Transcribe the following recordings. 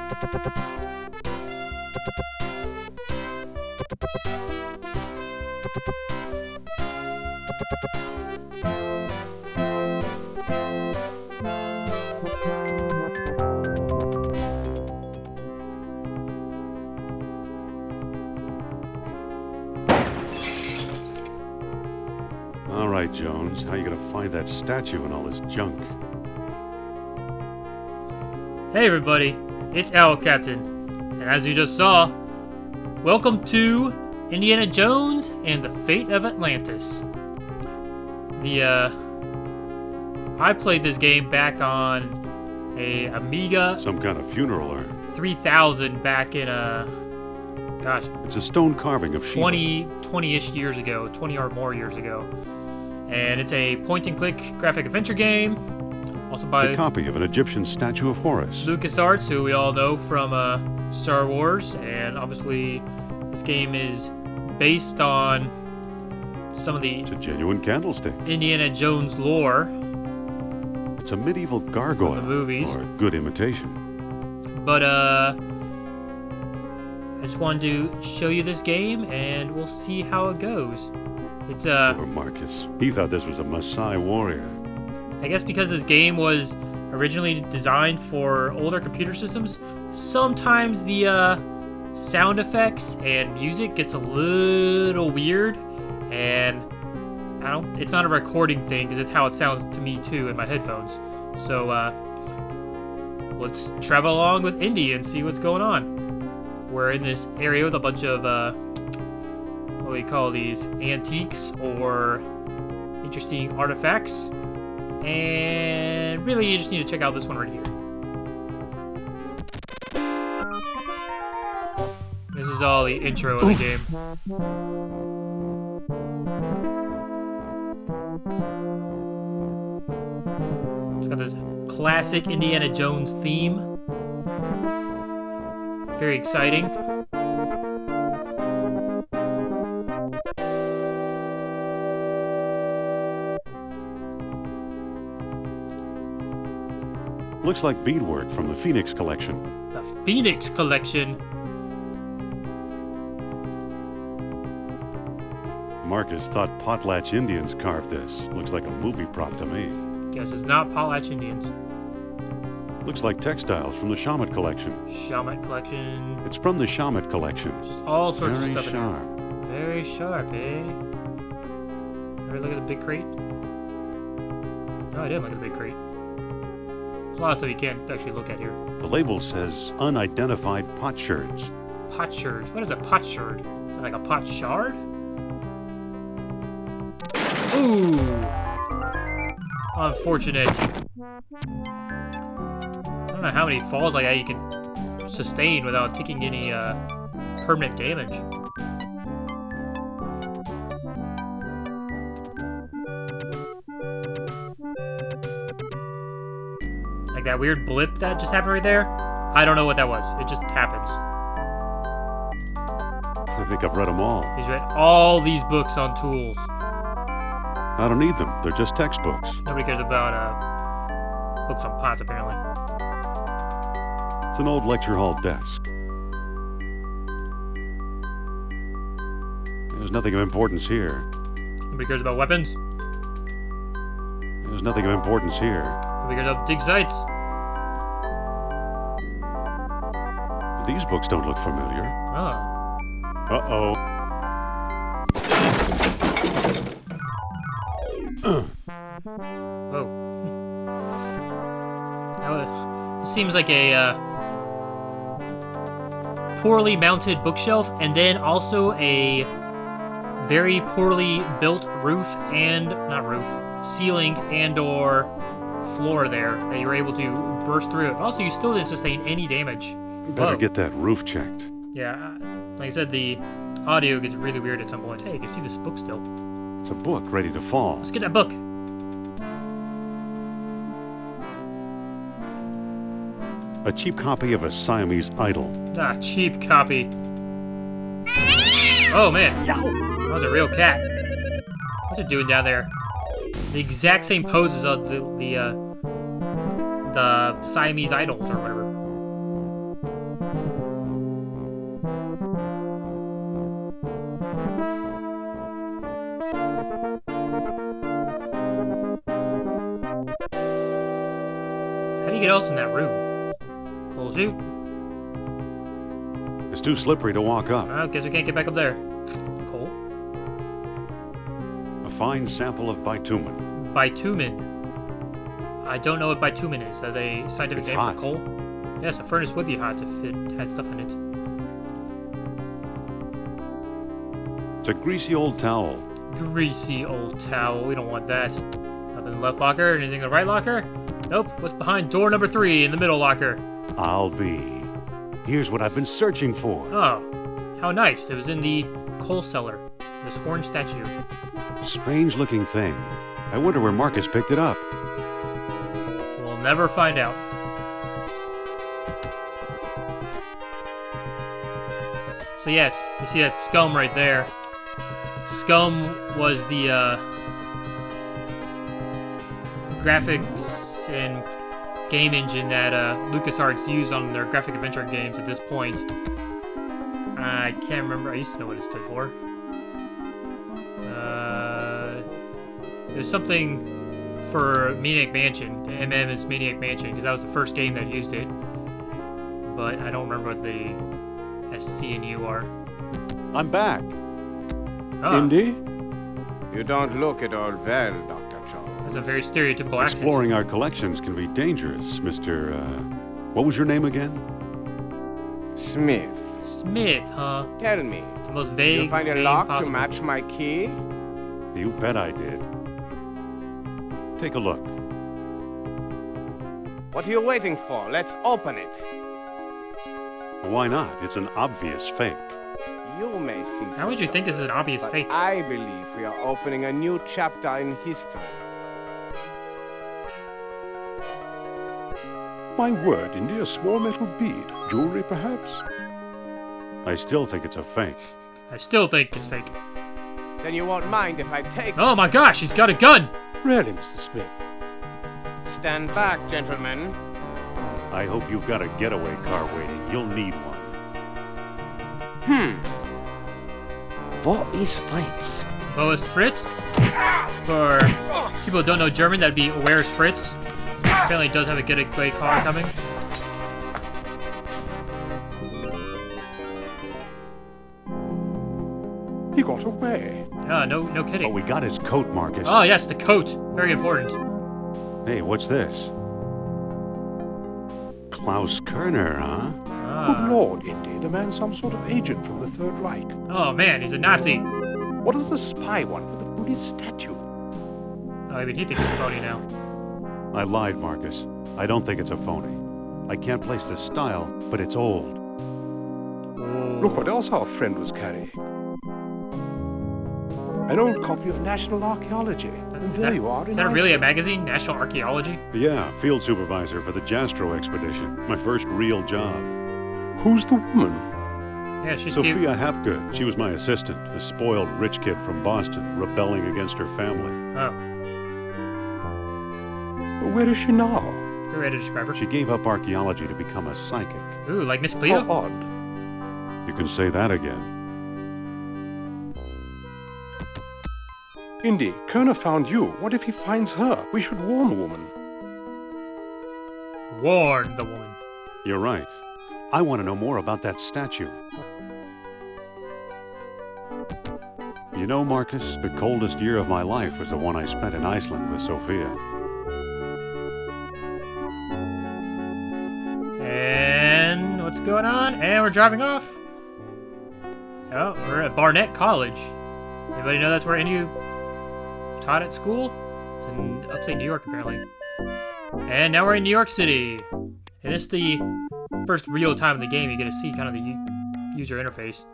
All right, Jones, how you gonna find that statue and all this junk? Hey everybody, it's Owlcaptain, and as you just saw, welcome to Indiana Jones and the Fate of Atlantis. I played this game back on a Amiga. Some kind of funeral urn. 3000 back in gosh. It's a stone carving of Shiva. 20-ish years ago, 20 or more years ago. And it's a point-and-click graphic adventure game. Also by It's a copy of an Egyptian statue of Horus. Lucasarts, who we all know from Star Wars, and obviously this game is based on some of the It's a genuine candlestick. Indiana Jones lore. It's a medieval gargoyle. From the movies. Or a good imitation. But I just wanted to show you this game, and we'll see how it goes. It's Poor Marcus. He thought this was a Maasai warrior. I guess because this game was originally designed for older computer systems, sometimes the sound effects and music gets a little weird, and it's not a recording thing because it's how it sounds to me too in my headphones. So let's travel along with Indy and see what's going on. We're in this area with a bunch of what do we call these, antiques or interesting artifacts. And really, you just need to check out this one right here. This is all the intro of the game. It's got this classic Indiana Jones theme. Very exciting. Looks like beadwork from the Phoenix collection. The Phoenix collection. Marcus thought potlatch Indians carved this. Looks like a movie prop to me. Guess it's not potlatch Indians. Looks like textiles from the Shamet collection. Shamet collection. It's from the Shamet collection. Just all sorts Very of stuff sharp. in there. Very sharp, eh? Ever look at the big crate? No, I didn't look at the big crate. There's a lot of stuff you can't actually look at here. The label says unidentified potsherds. Potsherds. What is a potsherd? Is it like a pot shard? Ooh! Unfortunate. I don't know how many falls like that you can sustain without taking any permanent damage. Like that weird blip that just happened right there? I don't know what that was. It just happens. I think I've read them all. He's read all these books on tools. I don't need them. They're just textbooks. Nobody cares about books on pots, apparently. It's an old lecture hall desk. There's nothing of importance here. Nobody cares about weapons. There's nothing of importance here. Nobody cares about dig sites. These books don't look familiar. Oh. Uh-oh. Oh. It seems like a poorly mounted bookshelf, and then also a very poorly built ceiling and/or floor there that you were able to burst through it. Also, you still didn't sustain any damage. Better get that roof checked. Yeah, like I said, the audio gets really weird at some point. Hey, you can see this book still. It's a book ready to fall. Let's get that book. A cheap copy of a Siamese idol. Ah, cheap copy. Oh, man. That was a real cat. What's it doing down there? The exact same poses of the Siamese idols or whatever. anything else in that room. Cool chute. It's too slippery to walk up. Well, guess we can't get back up there. Cool. A fine sample of bitumen. Bitumen. I don't know what bitumen is. Is that a scientific It's name hot. for coal? Yes, a furnace would be hot if it had stuff in it. It's a greasy old towel. Greasy old towel. We don't want that. Nothing in the left locker. Anything in the right locker? Nope. What's behind door number 3 in the middle locker? I'll be. Here's what I've been searching for. Oh, how nice. It was in the coal cellar. This orange statue. Strange looking thing. I wonder where Marcus picked it up. We'll never find out. So yes, you see that scum right there. Scum was the graphics and game engine that Lucasarts used on their graphic adventure games at this point. I can't remember. I used to know what it stood for. It was something for Maniac Mansion. MM is Maniac Mansion, because that was the first game that used it. But I don't remember what the SC and U are. I'm back. Oh, Indy? You don't look at all well, Dr. Charles. that's a very stereotypical accent. Exploring our collections can be dangerous, Mr. What was your name again? Smith, Smith, huh? tell me, The most vague you find a name lock possible. to match my key? You bet I did. Take a look. What are you waiting for? Let's open it. Why not? It's an obvious fake. You may think How would you so, think this is an obvious but fake? I believe we are opening a new chapter in history. My word, Indy, a small metal bead. Jewelry, perhaps? I still think it's a fake. I still think it's fake. Then you won't mind if I take Oh my gosh, he's got a gun! Really, Mr. Smith? Stand back, gentlemen. I hope you've got a getaway car waiting. You'll need one. What is Fritz? Wo ist Fritz? For people who don't know German, that'd be Where's Fritz? Apparently it does have a getaway car coming. He got away. Ah, no But kidding. we got his coat, Marcus. Oh yes, the coat. Very important. Hey, what's this? Klaus Kerner, huh? Good Ah. lord, Indy, the man's some sort of agent from the Third Reich. Oh man, he's a Nazi. What does the spy want with the Buddhist statue? Oh, even he thinks it's phony now. I lied, Marcus. I don't think it's a phony. I can't place the style, but it's old. Oh. Look what else our friend was carrying. An old copy of National Archaeology. And Is there that- you are in Is that really a Iceland. magazine? National Archaeology? Yeah, field supervisor for the Jastro expedition. My first real job. Who's the woman? Yeah, she's cute. Sophia Hapgood. She was my assistant, a spoiled rich kid from Boston, rebelling against her family. Oh, Where is she now? good way to describe her. She gave up archaeology to become a psychic. Ooh, like Miss How Cleo? odd. You can say that again. Indy, Kerner found you. What if he finds her? We should warn the woman. Warn the woman. You're right. I want to know more about that statue. You know, Marcus, the coldest year of my life was the one I spent in Iceland with Sophia. And what's going on? And we're driving off. Oh, we're at Barnett College. Anybody know that's where Indy taught at school? It's in upstate New York, apparently. And now we're in New York City. And this is the first real time in the game you get to see kind of the user interface.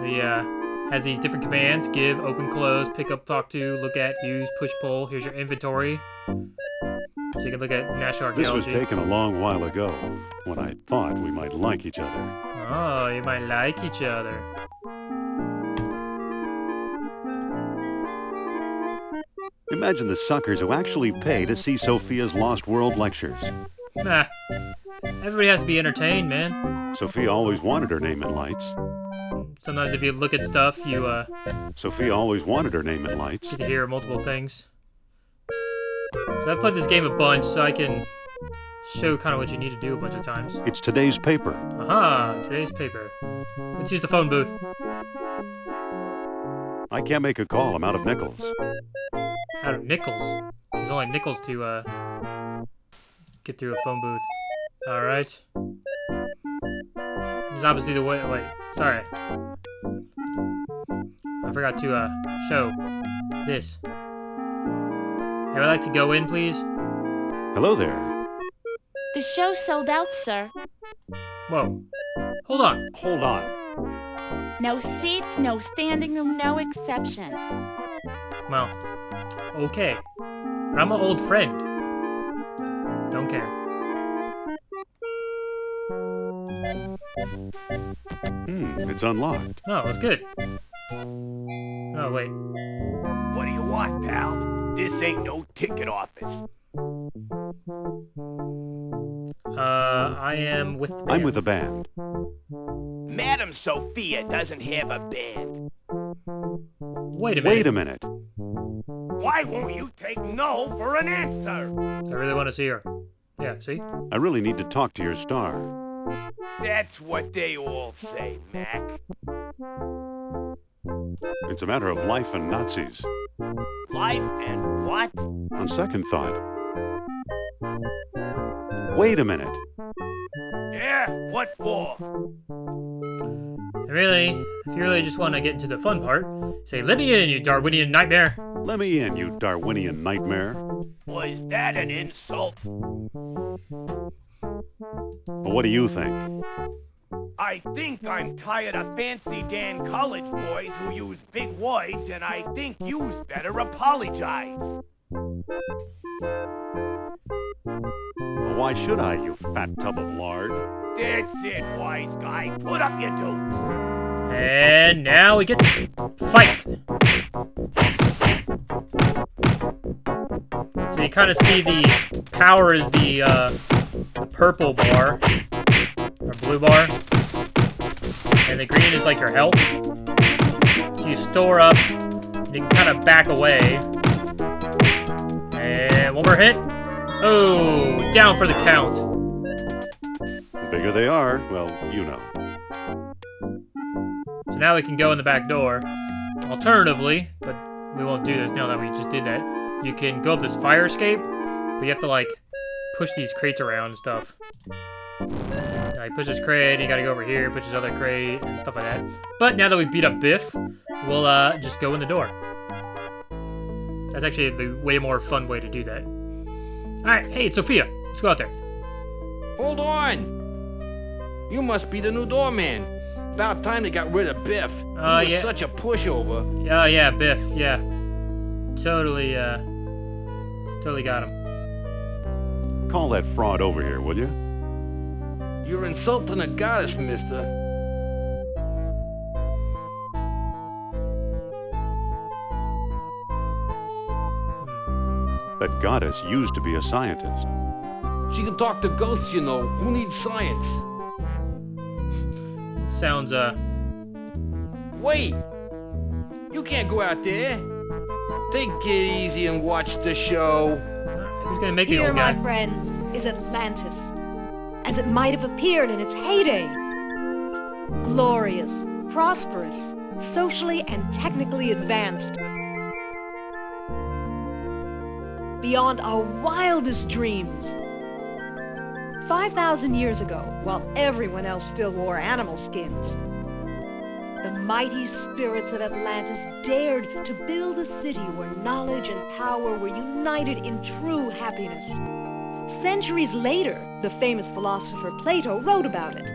The has these different commands: give, open, close, pick up, talk to, look at, use, push, pull. Here's your inventory. So you can look at National This was Archaeology. taken a long while ago, when I thought we might like each other. Oh, you might like each other. Imagine the suckers who actually pay to see Sophia's Lost World lectures. Nah. Everybody has to be entertained, man. Sophia always wanted her name in lights. Sometimes if you look at stuff, you Sophia always wanted her name in lights. get to hear multiple things. So I've played this game a bunch, so I can show kind of what you need to do a bunch of times. It's today's paper. Aha, today's paper. Let's use the phone booth. I can't make a call. I'm out of nickels. Out of nickels. There's only nickels to get through a phone booth. Alright. There's obviously the way. Wait, sorry. I forgot to show this. Hey, I'd like to go in, please. Hello there. The show sold out, sir. Whoa. Hold on. Hold on. No seats, no standing room, no exception. Well, okay. But I'm an old friend. Don't care. It's unlocked. Oh, that's good. Oh, wait. What do you want, pal? This ain't no ticket office. I am with the band. I'm with the band. Madam Sophia doesn't have a band. Wait a minute. Wait a minute. Why won't you take no for an answer? I really want to see her. Yeah, see? I really need to talk to your star. That's what they all say, Mac. It's a matter of life and Nazis. Life and what? On second thought. Wait a minute. Yeah, what for? Really, if you really just want to get into the fun part, say, "Let me in, you Darwinian nightmare." Let me in, you Darwinian nightmare. Was that an insult? What do you think? I think I'm tired of fancy Dan college boys who use big words, and I think you's better apologize. Why should I, you fat tub of lard? That's it, wise guy. Put up your dukes. And now we get to fight. So you kind of see the power is the purple bar, or blue bar, and the green is like your health. So you store up, and you can kind of back away. And one more hit. Oh, down for the count. The bigger they are, well, you know. So now we can go in the back door. Alternatively, but we won't do this now that we just did that, you can go up this fire escape, but you have to, like, push these crates around and stuff. Like, push this crate, you gotta go over here, push this other crate, and stuff like that. But now that we beat up Biff, we'll just go in the door. That's actually the way more fun way to do that. Alright, hey, it's Sophia. Let's go out there. Hold on! You must be the new doorman. About time they got rid of Biff. He was yeah. such a pushover. Yeah, Biff, yeah. Totally got him. Call that fraud over here, will you? You're insulting a goddess, mister. That goddess used to be a scientist. She can talk to ghosts, you know. Who needs science? Sounds, Wait! You can't go out there. Take it easy and watch the show. who's gonna make me Here, old my guy? friends, is Atlantis, as it might have appeared in its heyday. Glorious, prosperous, socially and technically advanced. Beyond our wildest dreams. 5,000 years ago, while everyone else still wore animal skins, the mighty spirits of Atlantis dared to build a city where knowledge and power were united in true happiness. Centuries later, the famous philosopher Plato wrote about it.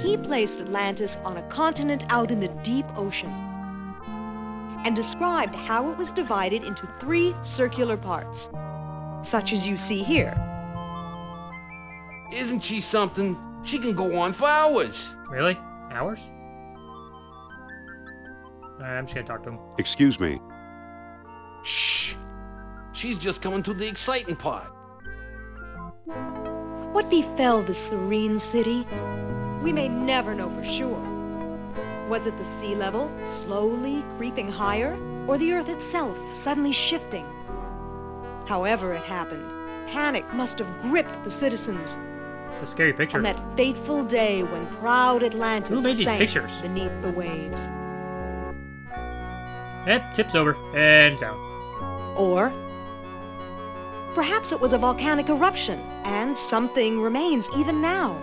He placed Atlantis on a continent out in the deep ocean and described how it was divided into 3 circular parts, such as you see here. Isn't she something? She can go on for hours. Really? Hours? Alright, I'm just gonna talk to him. Excuse me. Shh. She's just coming to the exciting part. What befell the serene city? We may never know for sure. Was it the sea level slowly creeping higher, or the Earth itself suddenly shifting? However it happened, panic must have gripped the citizens. It's a scary picture. On that fateful day when proud Atlantis Who made these sank pictures? beneath the waves. Yep, tips over and down. Or perhaps it was a volcanic eruption, and something remains even now.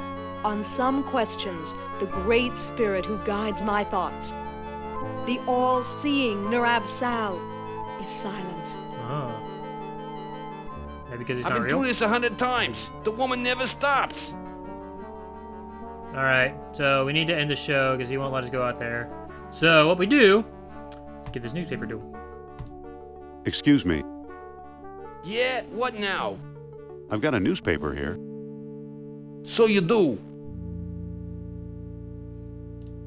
On some questions, the great spirit who guides my thoughts, the all-seeing Nurab Sal, is silent. Oh. Maybe because he's I've not been real? through this 100 times. The woman never stops. Alright, so we need to end the show because he won't let us go out there. So what we do is give this newspaper to him. Excuse me, Yeah, what now? I've got a newspaper here. So you do.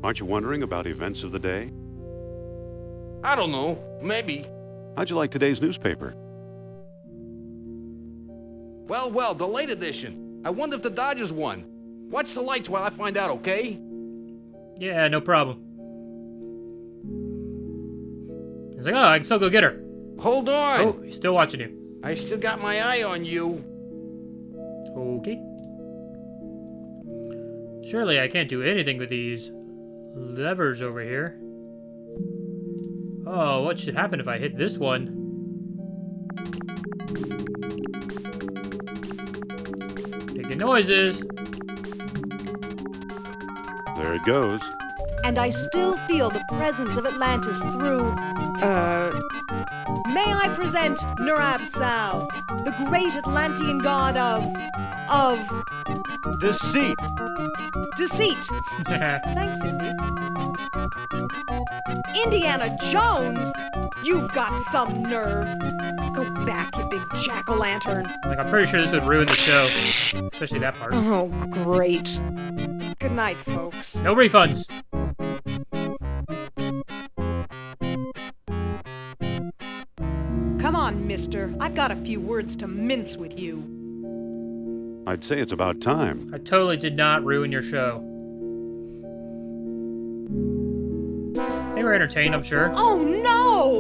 Aren't you wondering about events of the day? I don't know. Maybe. How'd you like today's newspaper? Well, the late edition. I wonder if the Dodgers won. Watch the lights while I find out, okay? Yeah, no problem. He's like, oh, I can still go get her. Hold on. Oh, he's still watching you. I still got my eye on you. Okay. Surely I can't do anything with these levers over here. Oh, what should happen if I hit this one? Making noises. There it goes. And I still feel the presence of Atlantis through, may I present Nurab Sal, the great Atlantean god of Deceit. deceit. Thanks, Indy. Indiana Jones? You've got some nerve. Go back, you big jack-o'-lantern. Like, I'm pretty sure this would ruin the show. Especially that part. Oh, great. Good night, folks. No refunds. Come on, mister. I've got a few words to mince with you. I'd say it's about time. I totally did not ruin your show. They were entertained, I'm sure. Oh, no!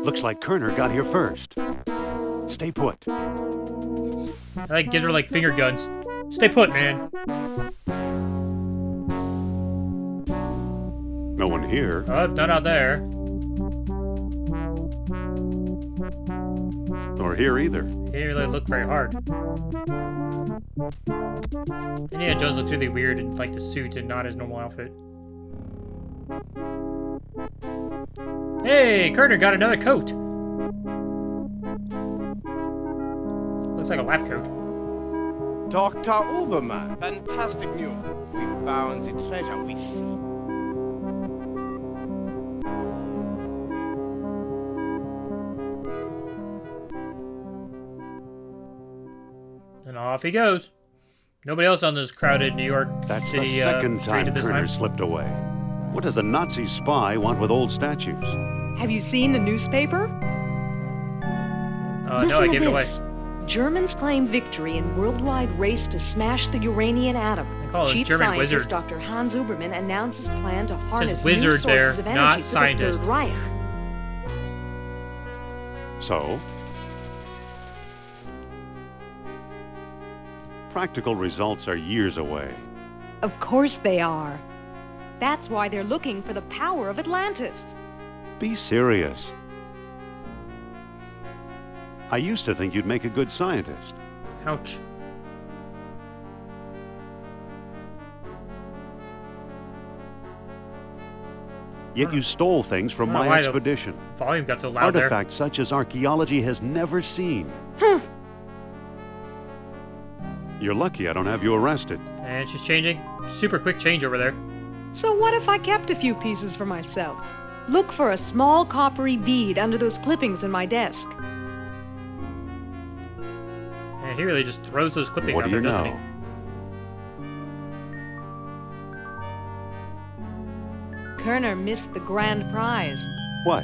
Looks like Kerner got here first. Stay put. I like gives her like finger guns. Stay put, man. No one here. Oh, it's not out there. Nor here either. He didn't really look very hard. Indiana Jones looks really weird in like the suit and not his normal outfit. Hey, Kerner got another coat. Looks like a lab coat. Dr. Uberman, fantastic news. We found the treasure we seek. And off he goes. Nobody else on this crowded New York That's City the second street time at this Kerner time. slipped away. What does a Nazi spy want with old statues? Have you seen the newspaper? No, I Listen gave to it away. this. Germans claim victory in worldwide race to smash the Uranian atom. They call it Chief German scientist wizard. Dr. Hans Uberman announced his plan to harness new wizard sources there, of energy not for scientist. the Third Reich. So? Practical results are years away. Of course they are. That's why they're looking for the power of Atlantis. Be serious. I used to think you'd make a good scientist. Ouch. Yet you stole things from I don't know my why the expedition. Volume got so loud there. Artifacts such as archaeology has never seen. You're lucky I don't have you arrested. And she's changing. Super quick change over there. So what if I kept a few pieces for myself? Look for a small coppery bead under those clippings in my desk. And he really just throws those clippings What out do there, you doesn't know? he? Kerner missed the grand prize, What?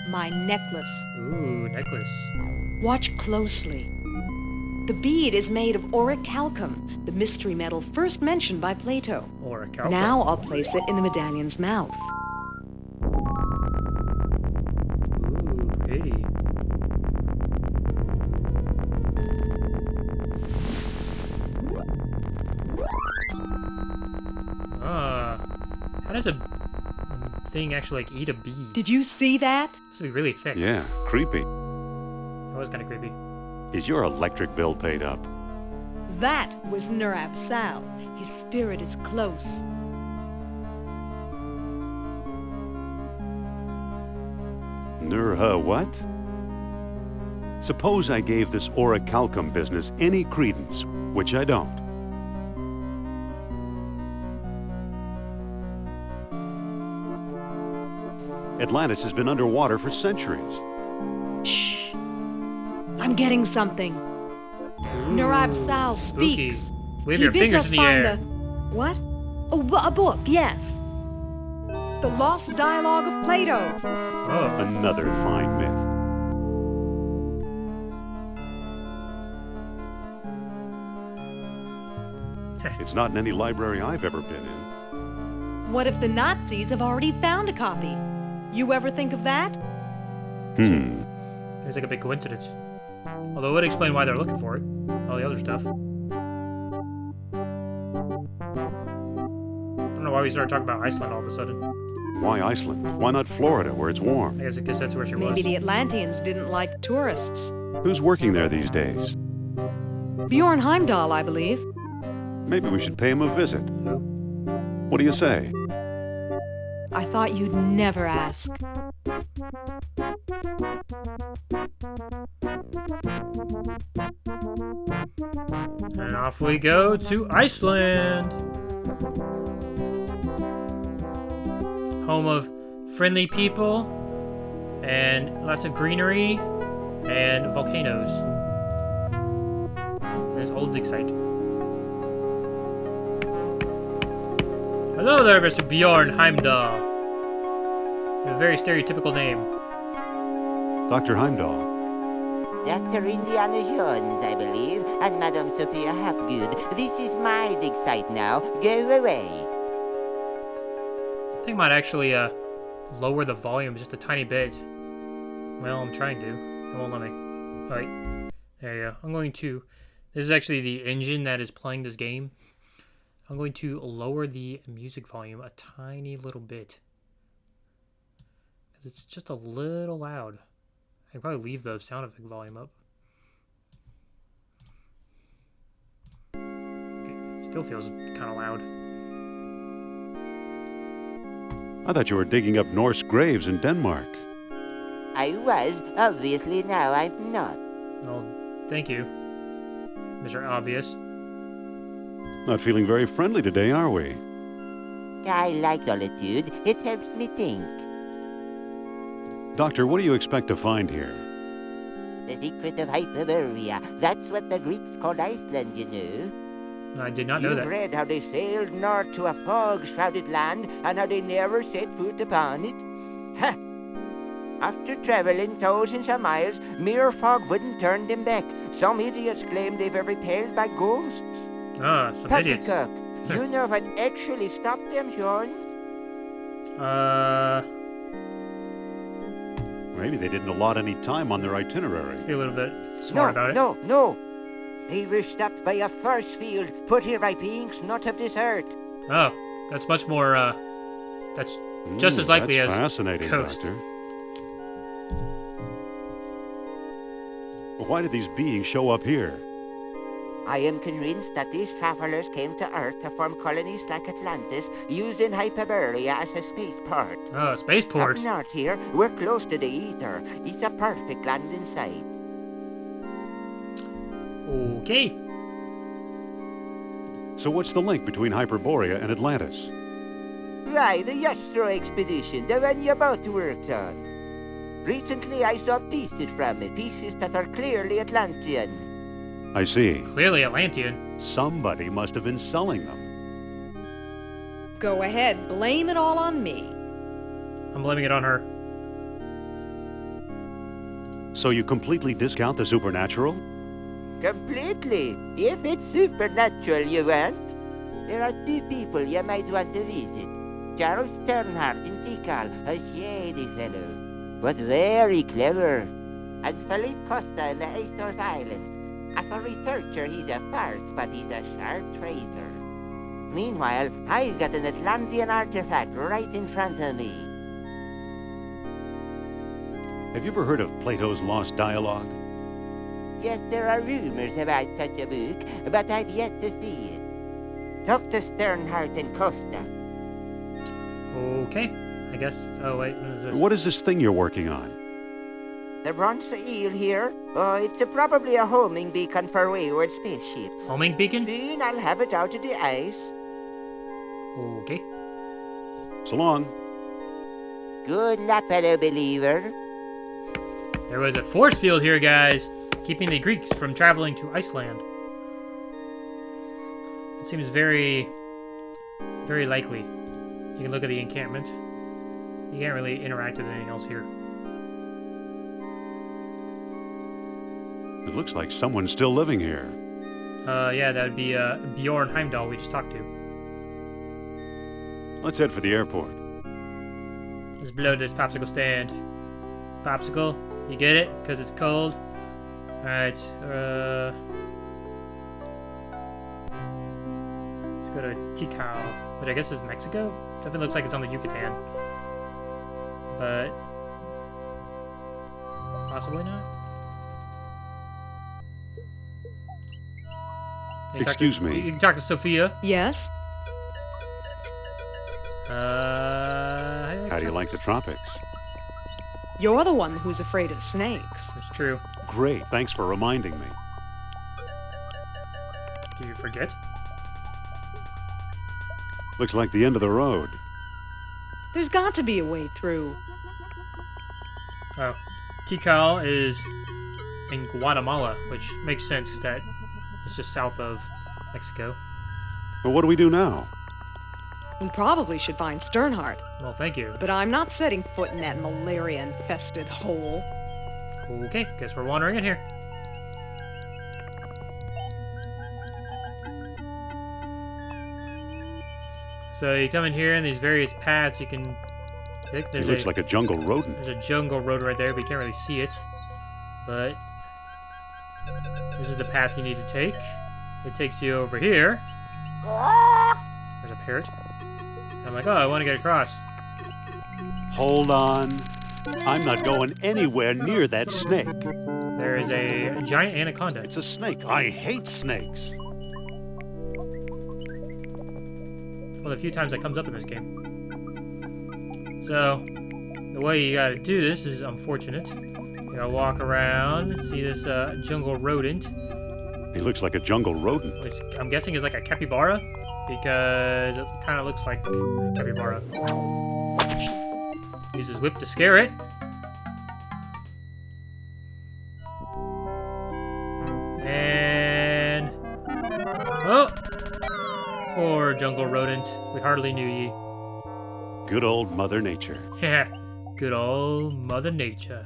my necklace. Ooh, necklace. Watch closely. The bead is made of orichalcum, the mystery metal first mentioned by Plato. Or a cow. Now I'll place it in the medallion's mouth. Ooh, pretty. How does a thing actually like eat a bee? Did you see that? This would be really thick. Yeah, creepy. That was kind of creepy. Is your electric bill paid up? That was Nurab Sal. His spirit is close. What? Suppose I gave this orichalcum business any credence, which I don't. Atlantis has been underwater for centuries. Shh. I'm getting something. Nurab Sal Spooky. speaks. Wave He your bids fingers us in the find air. What? A book, yes. The Lost Dialogue of Plato. Oh. Another fine myth. It's not in any library I've ever been in. What if the Nazis have already found a copy? You ever think of that? It's like a big coincidence. Although it would explain why they're looking for it. All the other stuff. I don't know why we started talking about Iceland all of a sudden. Why Iceland? Why not Florida, where it's warm? I guess that's where she was. Maybe the Atlanteans didn't like tourists. Who's working there these days? Bjorn Heimdall, I believe. Maybe we should pay him a visit. What do you say? I thought you'd never ask. And off we go to Iceland. Home of friendly people and lots of greenery and volcanoes. There's old dig site. Hello there, Mr. Bjorn Heimdall. You have a very stereotypical name. Dr. Heimdall. Dr. Indiana Jones, I believe, and Madame Sophia Hapgood. This is my dig site now. Go away. I think I might actually lower the volume just a tiny bit. Well, I'm trying to. It won't let me. Alright. There you go. I'm going to... This is actually the engine that is playing this game. I'm going to lower the music volume a tiny little bit. Because it's just a little loud. I can probably leave the sound effect volume up. Okay, still feels kind of loud. I thought you were digging up Norse graves in Denmark. I was. Obviously now I'm not. Well, thank you, Mr. Obvious. Not feeling very friendly today, are we? I like solitude. It helps me think. Doctor, what do you expect to find here? The secret of Hyperborea. That's what the Greeks called Iceland, you know. I did not know You've that. read how they sailed north to a fog-shrouded land and how they never set foot upon it? Ha! After traveling thousands of miles, mere fog wouldn't turn them back. Some idiots claim they were repelled by ghosts. Ah, some idiots. Poppycock, you know what actually stopped them, Sean? Maybe they didn't allot any time on their itinerary. Be a little bit smart about it. No. They were stopped by a force field put here by beings not of this earth. Oh, that's much more, that's just as likely that's as fascinating, coast. Doctor. But why did these beings show up here? I am convinced that these travelers came to Earth to form colonies like Atlantis, using Hyperborea as a spaceport. Oh, spaceport. Up north here, we're close to the ether. It's a perfect landing site. Okay. So what's the link between Hyperborea and Atlantis? Why, the Yastro expedition, the one you both worked on. Recently I saw pieces from it, pieces that are clearly Atlantean. I see. Clearly Atlantean. Somebody must have been selling them. Go ahead, blame it all on me. I'm blaming it on her. So you completely discount the supernatural? Completely. If it's supernatural you want. There are two people you might want to visit. Charles Sternhardt in Tikal, a shady fellow, but very clever. And Philippe Costa in the Athos Islands. As a researcher, he's a farce, but he's a sharp trader. Meanwhile, I've got an Atlantean artifact right in front of me. Have you ever heard of Plato's Lost Dialogue? Yes, there are rumors about such a book, but I've yet to see it. Talk to Sternhardt and Costa. Okay. I guess. Oh, wait. What is this? What is this thing you're working on? The bronze eel here? It's probably a homing beacon for wayward spaceships. Homing beacon? Soon I'll have it out of the ice. Okay. So long. Good luck, fellow believer. There was a force field here, guys, keeping the Greeks from traveling to Iceland. It seems very, very likely. You can look at the encampment. You can't really interact with anything else here. It looks like someone's still living here. Yeah, that would be Bjorn Heimdall we just talked to. Let's head for the airport. Just below this popsicle stand. Popsicle, you get it? Because it's cold. Alright, let's go to Tikal, which I guess is Mexico? Definitely looks like it's on the Yucatan. But possibly not. Excuse me. You can talk to Sophia. Yes? How do you like the tropics? You're the one who's afraid of snakes. It's true. Great, thanks for reminding me. Did you forget? Looks like the end of the road. There's got to be a way through. Oh. Tikal is in Guatemala, which makes sense that it's just south of Mexico. But what do we do now? We probably should find Sternhardt, Well, thank you. but I'm not setting foot in that malaria-infested hole. Okay, guess we're wandering in here. So you come in here, and these various paths you can pick. It looks like a jungle rodent. There's a jungle road right there, but you can't really see it. But this is the path you need to take. It takes you over here. There's a parrot. And I'm like, oh, I want to get across. Hold on. I'm not going anywhere near that snake. There is a giant anaconda. It's a snake. I hate snakes. Well, a few times that comes up in this game. So, the way you gotta do this is unfortunate. You gotta walk around, see this jungle rodent, He looks like a jungle rodent. which I'm guessing is like a capybara, because it kind of looks like a capybara. Use his whip to scare it. And... oh! Poor jungle rodent. We hardly knew ye. Good old Mother Nature. Yeah, good old Mother Nature.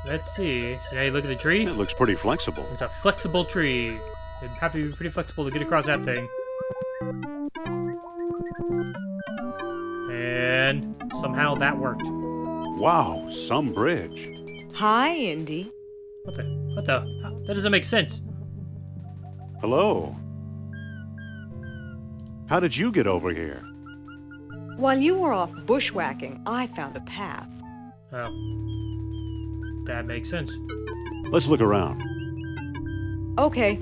Let's see. So now you look at the tree. It looks pretty flexible. It's a flexible tree. It'd have to be pretty flexible to get across that thing. And somehow that worked. Wow, some bridge. Hi, Indy. What the? That doesn't make sense. Hello. How did you get over here? While you were off bushwhacking, I found a path. Oh. That makes sense. Let's look around. Okay.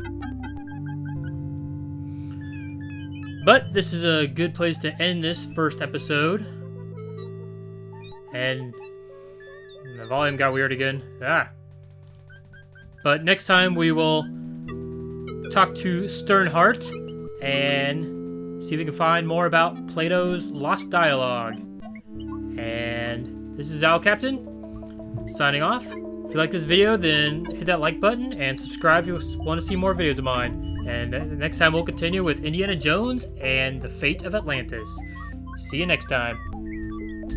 But this is a good place to end this first episode. And the volume got weird again. But next time we will talk to Sternhardt and see if we can find more about Plato's Lost Dialogue. And this is Owlcaptain signing off. If you like this video, then hit that like button and subscribe if you want to see more videos of mine. And next time we'll continue with Indiana Jones and the Fate of Atlantis. See you next time.